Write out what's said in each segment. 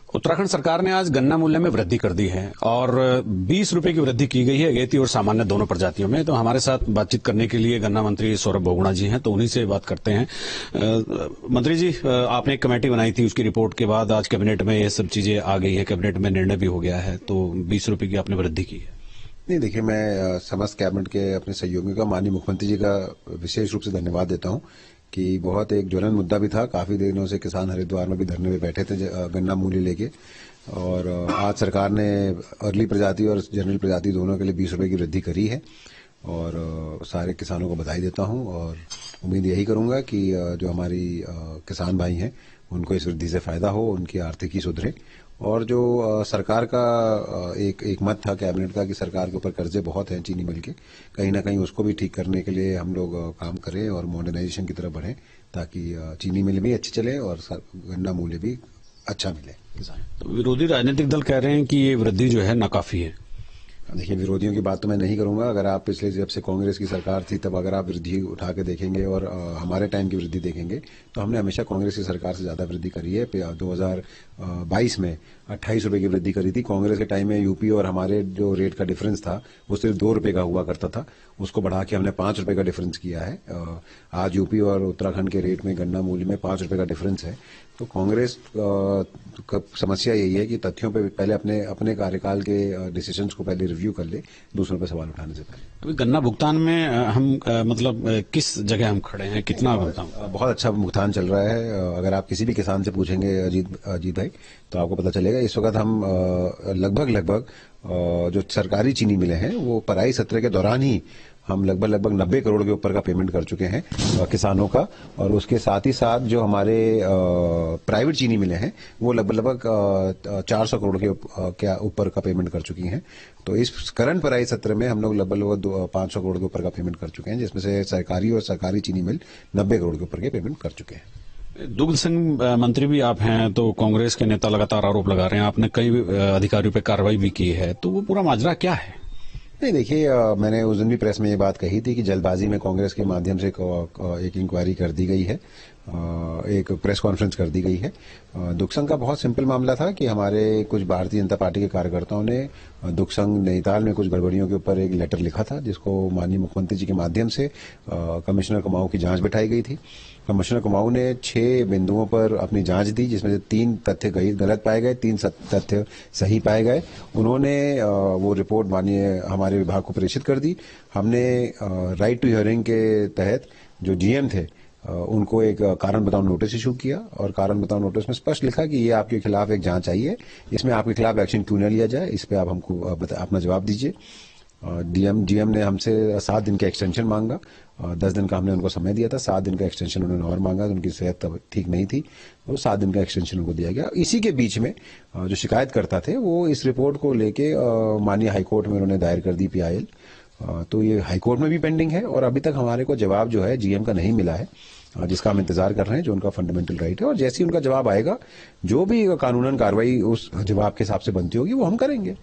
उत्तराखंड सरकार ने आज गन्ना मूल्य में वृद्धि कर दी है और 20 रुपए की वृद्धि की गई है अगेती और सामान्य दोनों प्रजातियों में। तो हमारे साथ बातचीत करने के लिए गन्ना मंत्री सौरभ बहुगुणा जी हैं, तो उन्हीं से बात करते हैं। मंत्री जी, आपने एक कमेटी बनाई थी, उसकी रिपोर्ट के बाद आज कैबिनेट में ये सब चीजें आ गई है, कैबिनेट में निर्णय भी हो गया है, तो 20 रुपए की आपने वृद्धि की है। नहीं, देखिए, मैं समस्त कैबिनेट के अपने सहयोगियों का, माननीय मुख्यमंत्री जी का विशेष रूप से धन्यवाद देता हूं कि बहुत एक ज्वलंत मुद्दा भी था। काफी दिनों से किसान हरिद्वार में भी धरने में बैठे थे गन्ना मूल्य लेके, और आज सरकार ने अर्ली प्रजाति और जनरल प्रजाति दोनों के लिए 20 रुपए की वृद्धि करी है, और सारे किसानों को बधाई देता हूं और उम्मीद यही करूंगा कि जो हमारी किसान भाई हैं उनको इस वृद्धि से फायदा हो, उनकी आर्थिकी सुधरे। और जो सरकार का एक मत था कैबिनेट का कि सरकार के ऊपर कर्जे बहुत हैं चीनी मिल के, कहीं ना कहीं उसको भी ठीक करने के लिए हम लोग काम करें और मॉडर्नाइजेशन की तरफ बढ़ें, ताकि चीनी मिल भी अच्छी चले और गन्ना मूल्य भी अच्छा मिले। तो विरोधी राजनीतिक दल कह रहे हैं कि ये वृद्धि जो है नाकाफी है। देखिए, विरोधियों की बात तो मैं नहीं करूंगा। अगर आप पिछले जब से कांग्रेस की सरकार थी तब अगर आप वृद्धि उठा के देखेंगे और हमारे टाइम की वृद्धि देखेंगे तो हमने हमेशा कांग्रेस की सरकार से ज्यादा वृद्धि करी है। 2022 में 28 रुपए की वृद्धि करी थी। कांग्रेस के टाइम में यूपी और हमारे जो रेट का डिफरेंस था वो सिर्फ 2 रुपए का हुआ करता था, उसको बढ़ा के हमने 5 रुपए का डिफरेंस किया है। आज यूपी और उत्तराखंड के रेट में गन्ना मूल्य में 5 रुपए का डिफरेंस है। तो कांग्रेस का समस्या यही है कि तथ्यों पे पहले अपने कार्यकाल के डिसीजंस को पहले रिव्यू कर ले, दूसरों पे सवाल उठाने से पहले। तो गन्ना भुगतान में हम मतलब किस जगह हम खड़े हैं, कितना भुगतान? बहुत अच्छा भुगतान चल रहा है। अगर आप किसी भी किसान से पूछेंगे अजीत भाई, तो आपको पता चलेगा इस वक्त हम लगभग जो सरकारी चीनी मिले हैं वो पराई सत्र के दौरान ही हम लगभग 90 करोड़ के ऊपर का पेमेंट कर चुके हैं किसानों का, और उसके साथ ही साथ जो हमारे प्राइवेट चीनी मिले हैं वो लगभग 400 करोड़ के ऊपर का पेमेंट कर चुकी हैं। तो इस करंट पराई सत्र में हम लोग लगभग 500 करोड़ के ऊपर का पेमेंट कर चुके हैं, जिसमें से सरकारी और सरकारी चीनी मिल 90 करोड़ के ऊपर के पेमेंट कर चुके हैं। दुग्ध संघ मंत्री भी आप हैं, तो कांग्रेस के नेता लगातार आरोप लगा रहे हैं, आपने कई अधिकारियों पर कार्रवाई भी की है, तो वो पूरा माजरा क्या है? नहीं, देखिए, मैंने उस दिन भी प्रेस में ये बात कही थी कि जल्दबाजी में कांग्रेस के माध्यम से एक इंक्वायरी कर दी गई है, एक प्रेस कॉन्फ्रेंस कर दी गई है। दुग्ध संघ का बहुत सिंपल मामला था कि हमारे कुछ भारतीय जनता पार्टी के कार्यकर्ताओं ने दुग्ध संघ नैनीताल में कुछ गड़बड़ियों के ऊपर एक लेटर लिखा था, जिसको माननीय मुख्यमंत्री जी के माध्यम से कमिश्नर कुमाऊं की जांच बिठाई गई थी। कमिश्नर कुमाऊं ने 6 बिंदुओं पर अपनी जांच दी, जिसमें से 3 तथ्य गलत पाए गए, 3 तथ्य सही पाए गए। उन्होंने वो रिपोर्ट माननीय हमारे विभाग को प्रेषित कर दी। हमने राइट टू हियरिंग के तहत जो जीएम थे उनको एक कारण बताओ नोटिस इशू किया, और कारण बताओ नोटिस में स्पष्ट लिखा कि ये आपके खिलाफ एक जांच आई है, इसमें आपके खिलाफ एक्शन क्यों न लिया जाए, इस पे आप हमको अपना जवाब दीजिए। जीएम ने हमसे 7 दिन का एक्सटेंशन मांगा। 10 दिन का हमने उनको समय दिया था, 7 दिन का एक्सटेंशन उन्होंने और मांगा। उनकी सेहत तब ठीक नहीं थी, तो 7 दिन का एक्सटेंशन उनको दिया गया। इसी के बीच में जो शिकायतकर्ता थे वो इस रिपोर्ट को लेके माननीय हाईकोर्ट में उन्होंने दायर कर दी PIL। तो ये हाईकोर्ट में भी पेंडिंग है और अभी तक हमारे को जवाब जो है जीएम का नहीं मिला है, जिसका हम इंतजार कर रहे हैं, जो उनका फंडामेंटल राइट है। और जैसे ही उनका जवाब आएगा, जो भी कानूनन कार्रवाई उस जवाब के हिसाब से बनती होगी वो हम करेंगे।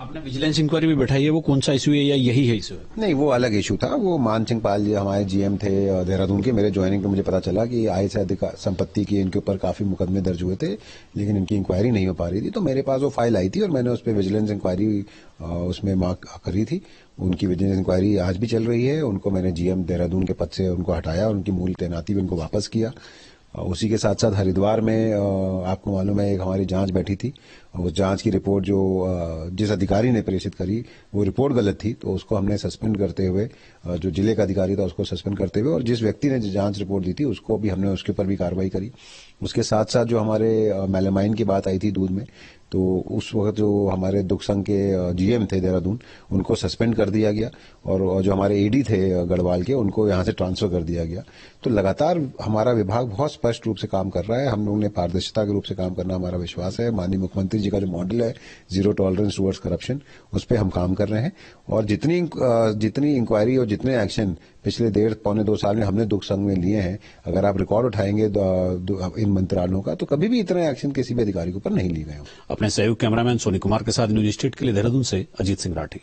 आपने विजिलेंस इंक्वायरी भी बैठाई है, वो कौन सा इशू है या यही है इशू है? नहीं, वो अलग इशू था। वो मान सिंह पाल जी हमारे जीएम थे देहरादून के। मेरे ज्वाइनिंग पे मुझे पता चला कि आय से अधिक संपत्ति की इनके ऊपर काफी मुकदमे दर्ज हुए थे, लेकिन इनकी इंक्वायरी नहीं हो पा रही थी। तो मेरे पास वो फाइल आई थी और मैंने उस पर विजिलेंस इंक्वायरी उसमें मार्क करी थी। उनकी विजिलेंस इंक्वायरी आज भी चल रही है। उनको मैंने जीएम देहरादून के पद से उनको हटाया और उनकी मूल तैनाती भी उनको वापस किया। उसी के साथ साथ हरिद्वार में आपको मालूम है एक हमारी जांच बैठी थी, उस जांच की रिपोर्ट जो जिस अधिकारी ने प्रेषित करी वो रिपोर्ट गलत थी, तो उसको हमने सस्पेंड करते हुए, जो जिले का अधिकारी था उसको सस्पेंड करते हुए, और जिस व्यक्ति ने जांच रिपोर्ट दी थी उसको भी हमने उसके ऊपर भी कार्रवाई करी। उसके साथ साथ जो हमारे मेलामाइन की बात आई थी दूध में, तो उस वक्त जो हमारे दुग्ध संघ के जीएम थे देहरादून उनको सस्पेंड कर दिया गया, और जो हमारे एडी थे गढ़वाल के उनको यहाँ से ट्रांसफर कर दिया गया। तो लगातार हमारा विभाग बहुत स्पष्ट रूप से काम कर रहा है। हम लोगों ने पारदर्शिता के रूप से काम करना हमारा विश्वास है। माननीय मुख्यमंत्री जी का जो मॉडल है जीरो टॉलरेंस टुवर्ड्स करप्शन, उस पर हम काम कर रहे हैं। और जितनी इंक्वायरी और जितने एक्शन पिछले 1.5-2 साल में हमने दुग्ध संघ में लिए हैं, अगर आप रिकॉर्ड उठाएंगे इन मंत्रालयों का, तो कभी भी इतने एक्शन किसी भी अधिकारी के ऊपर नहीं लिए गए। अपने सहयोग कैमरामैन सोनी कुमार के साथ न्यूज स्ट्रीट के लिए देहरादून से अजीत सिंह राठी।